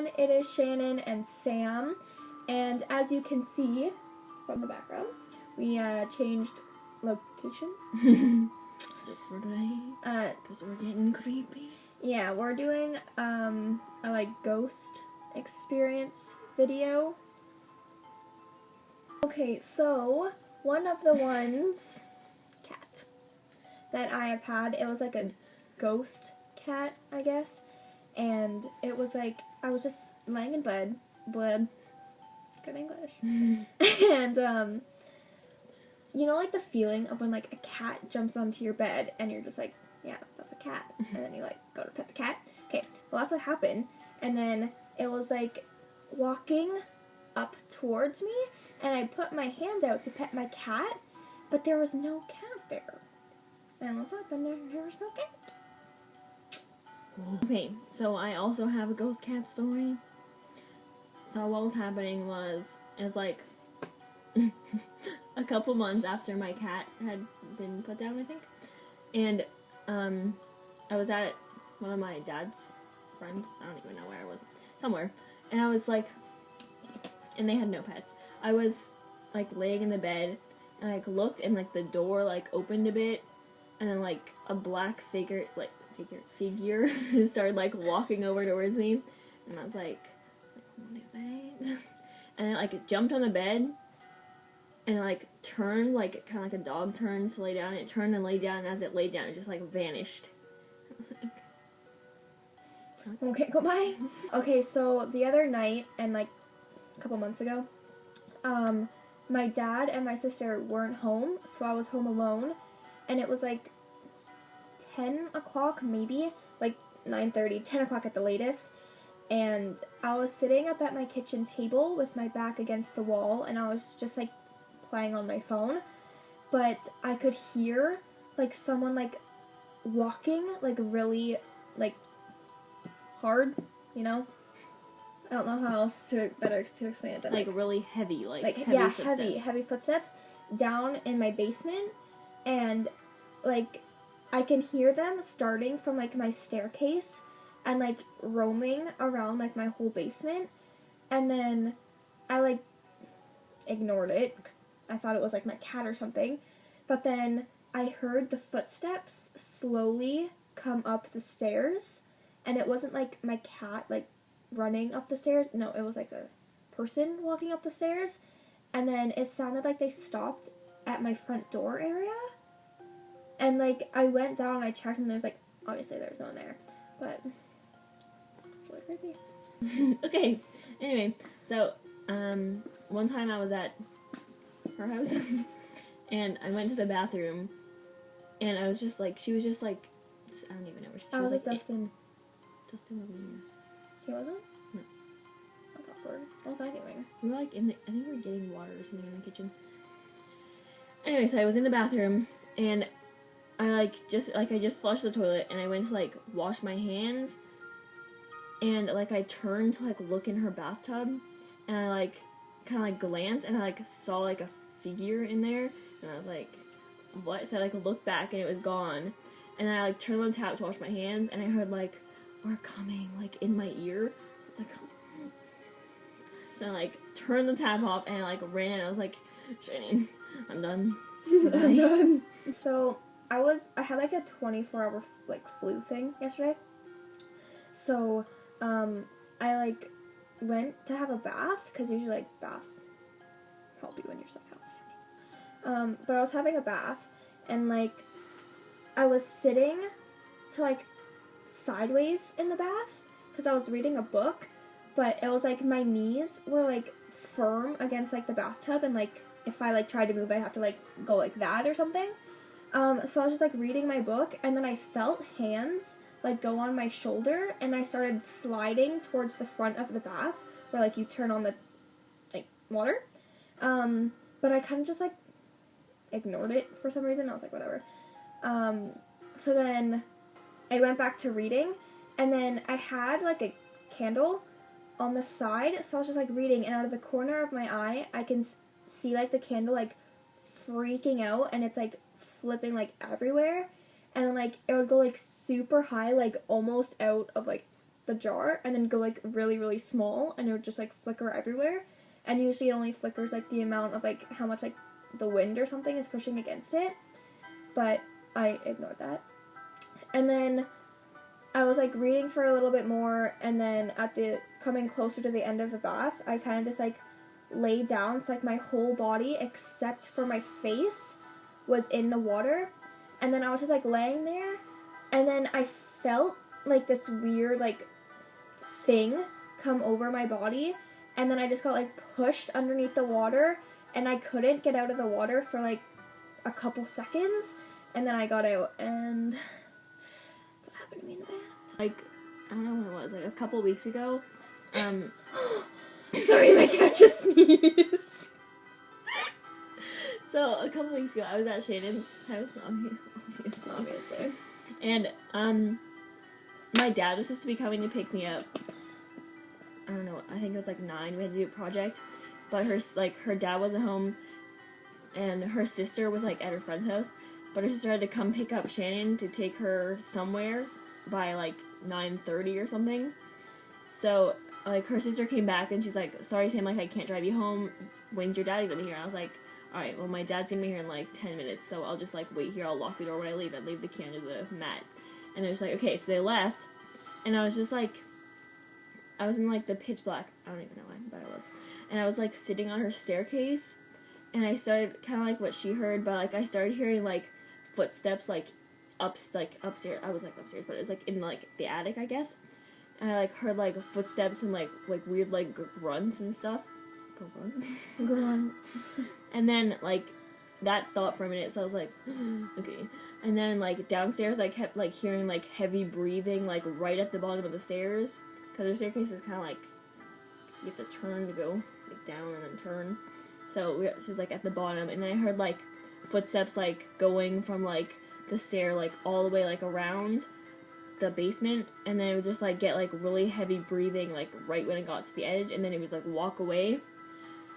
everyone, it is Shannon and Sam, and as you can see from the background, we changed locations. Just for today, because we're getting creepy. Yeah, we're doing a ghost experience video. Okay, so one of the ones, cat, that I have had, it was like a ghost cat, I guess. And it was like, I was just laying in bed, good English, and, you know, like the feeling of when, like, a cat jumps onto your bed, and you're just like, yeah, that's a cat, and then you, like, go to pet the cat? Okay, well, that's what happened, and then it was, like, walking up towards me, and I put my hand out to pet my cat, but there was no cat there. And I looked up, and there was no cat. Okay, so I also have a ghost cat story. So what was happening was like a couple months after my cat had been put down, I think. And I was at one of my dad's friends. I don't even know where I was. Somewhere. And I was like, and they had no pets. I was like laying in the bed and I looked and like the door like opened a bit and then like a black figure started like walking over towards me, and I was like what is that? And it like jumped on the bed and like turned like kind of like a dog turns to lay down. It turned and lay down, and as it laid down, it just like vanished. Okay, goodbye. Okay, so the other night and like a couple months ago, my dad and my sister weren't home, so I was home alone, and it was like 10 o'clock maybe, like 9:30, 10 o'clock at the latest, and I was sitting up at my kitchen table with my back against the wall, and I was just like playing on my phone, but I could hear like someone like walking like really like hard, you know? I don't know how else to explain it, but like really heavy, like heavy yeah, footsteps. heavy footsteps down in my basement, and like I can hear them starting from like my staircase and like roaming around like my whole basement, and then I like ignored it because I thought it was like my cat or something, but then I heard the footsteps slowly come up the stairs, and it wasn't like my cat like running up the stairs. No, it was like a person walking up the stairs, and then it sounded like they stopped at my front door area, and like I went down and I checked, and there's like obviously there's no one there, but it's really creepy. Okay, anyway, so one time I was at her house and I went to the bathroom and I was just like, she was just like, I don't even know where she I was like, Dustin wasn't here. He wasn't? No. That's awkward. What was I doing? We were like I think we were getting water or something in the kitchen. Anyway, so I was in the bathroom and I just flushed the toilet and I went to like wash my hands, and like I turned to like look in her bathtub, and I like kind of like glanced and I like saw like a figure in there, and I was like, what? So I like looked back and it was gone, and then I like turned on the tap to wash my hands, and I heard like, we're coming, like in my ear. It's like, so I like turned the tap off and I like ran, and I was like, Shannon, I'm done. I'm done. So I had like a 24-hour like flu thing yesterday. So I like went to have a bath because usually like baths help you when you're sick. But I was having a bath, and like I was sitting to like sideways in the bath because I was reading a book, but it was like my knees were like firm against like the bathtub, and like if I like tried to move, I'd have to like go like that or something. So I was just like reading my book, and then I felt hands like go on my shoulder, and I started sliding towards the front of the bath where like you turn on the like water. But I kind of just like ignored it for some reason. I was like, whatever. So then I went back to reading, and then I had like a candle on the side, so I was just like reading, and out of the corner of my eye I can see like the candle like freaking out, and it's like flipping like everywhere, and then like it would go like super high, like almost out of like the the jar and then go like really, really small, and it would just like flicker everywhere. And usually it only flickers like the amount of like how much like the wind or something is pushing against it. But I ignored that. And then I was like reading for a little bit more, and then coming closer to the end of the bath, I kind of just like lay down, so like my whole body except for my face was in the water. And then I was just like laying there, and then I felt like this weird like thing come over my body, and then I just got like pushed underneath the water, and I couldn't get out of the water for like a couple seconds, and then I got out, and that's what happened to me in the bath. Like, I don't know when it was, like a couple weeks ago. Sorry, my cat just sneezed. So a couple weeks ago, I was at Shannon's house, Obviously. and my dad was supposed to be coming to pick me up. I don't know, I think it was like 9. We had to do a project, but her dad wasn't home, and her sister was like at her friend's house, but her sister had to come pick up Shannon to take her somewhere by like 9:30 or something. So like her sister came back and she's like, "Sorry Sam, like I can't drive you home. When's your dad gonna be here?" And I was like, "Alright, well my dad's gonna be here in like 10 minutes, so I'll just like wait here, I'll lock the door when I leave and leave the key under the mat." And they're just like, "Okay," so they left, and I was just like, I was in like the pitch black, I don't even know why, but I was. And I was like sitting on her staircase, and I started kind of like what she heard, but like I started hearing like footsteps like upstairs. I was like upstairs, but it was like in like the attic, I guess. And I like heard like footsteps and like weird like grunts and stuff. Grunts. And then like that stopped for a minute, so I was like, okay. And then like downstairs, I kept like hearing like heavy breathing like right at the bottom of the stairs, because the staircase is kind of like you have to turn to go like down and then turn. So she was like at the bottom, and then I heard like footsteps like going from like the stair like all the way like around the basement, and then it would just like get like really heavy breathing like right when it got to the edge, and then it would like walk away.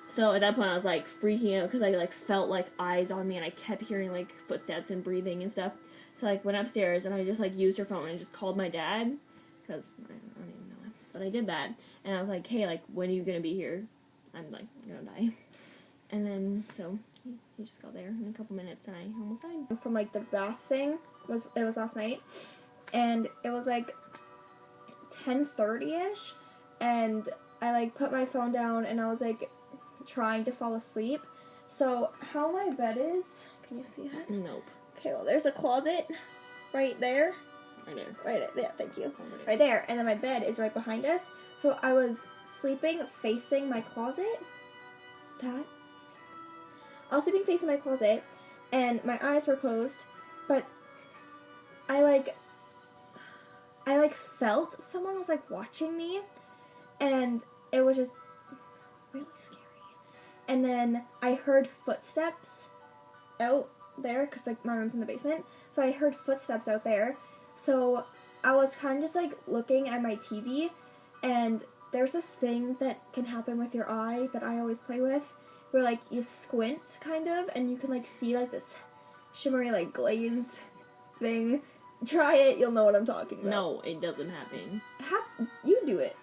So at that point I was like freaking out because I like felt like eyes on me, and I kept hearing like footsteps and breathing and stuff. So I like went upstairs and I just like used her phone and just called my dad, because I don't even know, but I did that, and I was like, "Hey, like when are you gonna be here? I'm like gonna die." And then so he just got there in a couple minutes, and I almost died. From like the bath thing was last night, and it was like 10:30ish, and I like put my phone down and I was like trying to fall asleep. So how my bed is, can you see that? Nope. Okay, well there's a closet right there. Right there. Right there, thank you. Right there, and then my bed is right behind us. So I was sleeping facing my closet. I was sleeping facing my closet, and my eyes were closed, but I felt someone was like watching me, and it was just really scary. And then I heard footsteps out there, because like my room's in the basement, so I heard footsteps out there. So I was kind of just like looking at my TV, and there's this thing that can happen with your eye that I always play with, where like you squint kind of, and you can like see like this shimmery like glazed thing. Try it, you'll know what I'm talking about. No, it doesn't happen. You do it.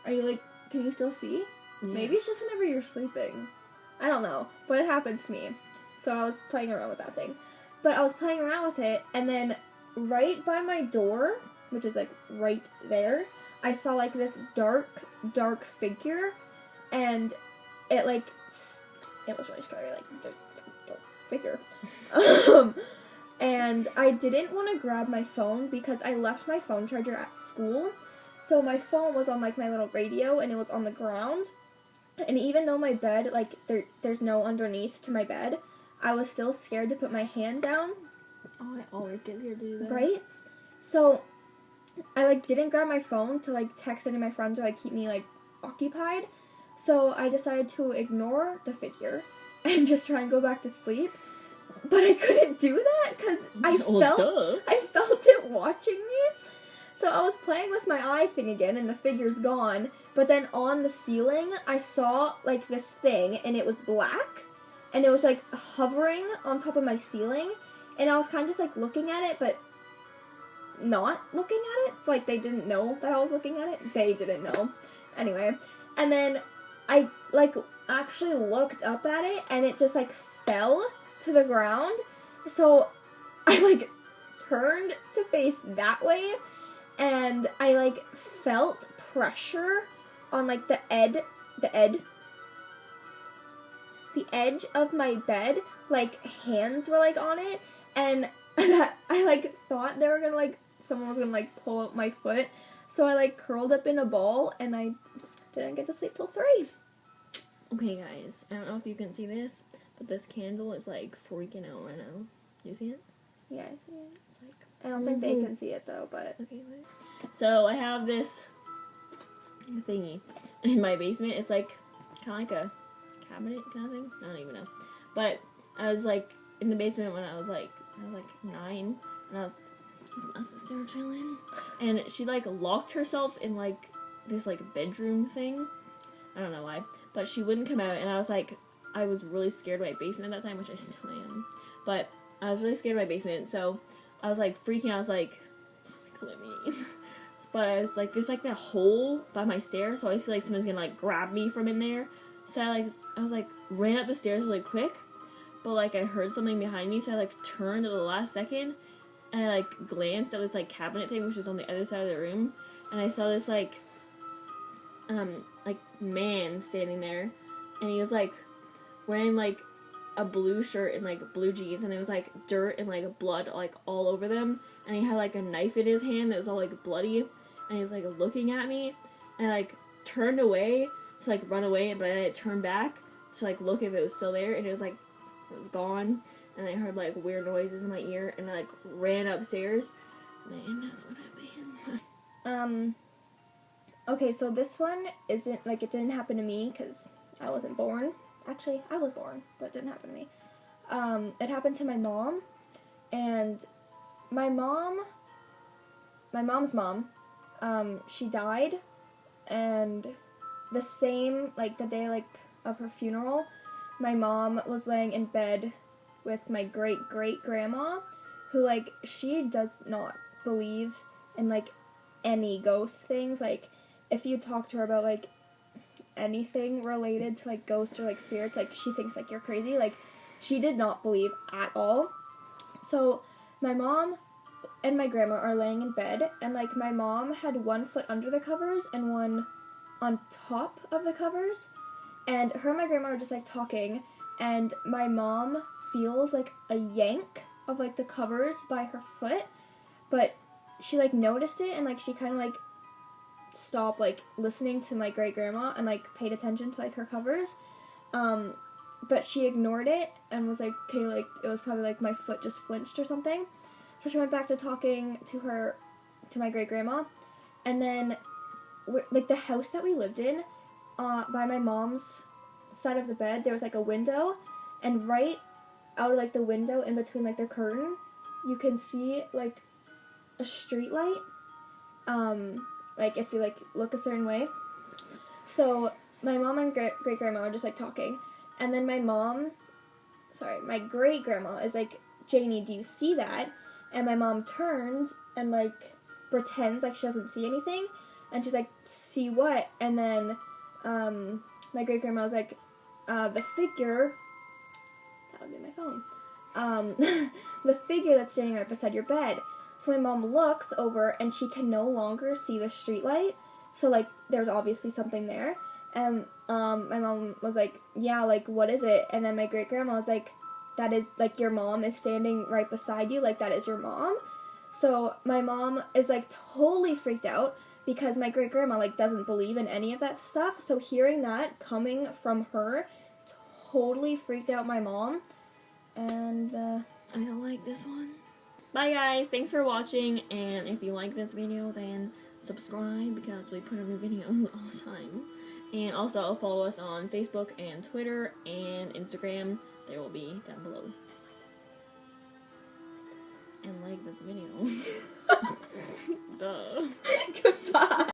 Are you like, can you still see? Yes. Maybe it's just whenever you're sleeping. I don't know, but it happens to me. So I was playing around with that thing. But I was playing around with it, and then right by my door, which is like right there, I saw like this dark figure, and it was really scary, like the dark figure. And I didn't want to grab my phone because I left my phone charger at school. So my phone was on like my little radio, and it was on the ground. And even though my bed, like there's no underneath to my bed, I was still scared to put my hand down. Oh, I always get here to do that. Right? So I like didn't grab my phone to like text any of my friends or like keep me like occupied. So I decided to ignore the figure and just try and go back to sleep. But I couldn't do that because I felt it watching me. So I was playing with my eye thing again, and the figure's gone. But then on the ceiling, I saw like this thing, and it was black, and it was like hovering on top of my ceiling. And I was kind of just like looking at it, but not looking at it. So, like, they didn't know that I was looking at it. They didn't know. Anyway. And then I, like, actually looked up at it, and it just, like, fell to the ground. So I, like, turned to face that way, and I, like, felt pressure on, like, the edge of my bed, like, hands were, like, on it, and I, like, thought they were gonna, like, someone was gonna, like, pull out my foot, so I, like, curled up in a ball, and I didn't get to sleep till 3. Okay, guys, I don't know if you can see this, but this candle is, like, freaking out right now. You see it? Yeah, I see it. It's like, I don't think they can see it, though, but... Okay, wait. So, I have this thingy in my basement. It's, like, kind of like a cabinet kind of thing. I don't even know. But I was, like, in the basement when I was, like, 9, and I was with my sister chilling, and she, like, locked herself in, like, this, like, bedroom thing. I don't know why, but she wouldn't come out, and I was, like, I was really scared of my basement at that time, which I still am, but I was really scared of my basement, so I was, like, freaking out. I was, like, let me in. But I was, like, there's, like, that hole by my stairs, so I feel like someone's gonna, like, grab me from in there. So I was, like, ran up the stairs really quick, but, like, I heard something behind me, so I, like, turned at the last second, and I, like, glanced at this, like, cabinet thing, which was on the other side of the room, and I saw this, like, man standing there, and he was, like, wearing, like, a blue shirt and, like, blue jeans, and it was, like, dirt and, like, blood, like, all over them, and he had, like, a knife in his hand that was all, like, bloody, and he was, like, looking at me, and I, like, turned away to, like, run away, but I turned back to, like, look if it was still there, and it was, like, it was gone, and I heard, like, weird noises in my ear, and I, like, ran upstairs, and that's what happened. Okay, so this one isn't, like, it didn't happen to me, because I wasn't born. Actually, I was born, but it didn't happen to me. It happened to my mom, and my mom's mom, she died, and the same, like, the day, like, of her funeral, my mom was laying in bed with my great-great-grandma, who, like, she does not believe in, like, any ghost things. Like, if you talk to her about, like, anything related to, like, ghosts or, like, spirits, like, she thinks, like, you're crazy. Like, she did not believe at all. So my mom and my grandma are laying in bed, and, like, my mom had one foot under the covers and one on top of the covers, and her and my grandma are just, like, talking, and my mom feels, like, a yank of, like, the covers by her foot, but she, like, noticed it, and, like, she kind of, like, stopped, like, listening to my great-grandma and, like, paid attention to, like, her covers, but she ignored it and was like, okay, like, it was probably, like, my foot just flinched or something. So she went back to talking to my great-grandma, and then, like, the house that we lived in, by my mom's side of the bed, there was, like, a window, and right out of, like, the window in between, like, the curtain, you can see, like, a street light, like, if you, like, look a certain way. So my mom and great-grandma were just, like, talking, and then my great-grandma is like, Janie, do you see that? And my mom turns and, like, pretends like she doesn't see anything, and she's like, see what? And then my great-grandma was like, the figure, that would be my phone, the figure that's standing right beside your bed. So my mom looks over, and she can no longer see the streetlight, so, like, there's obviously something there. And my mom was like, yeah, like, what is it? And then my great-grandma was like, that is, like, your mom is standing right beside you, like, that is your mom. So my mom is, like, totally freaked out, because my great-grandma, like, doesn't believe in any of that stuff. So hearing that coming from her totally freaked out my mom. And I don't like this one. Bye guys, thanks for watching, and if you like this video, then subscribe, because we put out new videos all the time. And also follow us on Facebook and Twitter and Instagram. They will be down below. And like this video. Duh. goodbye.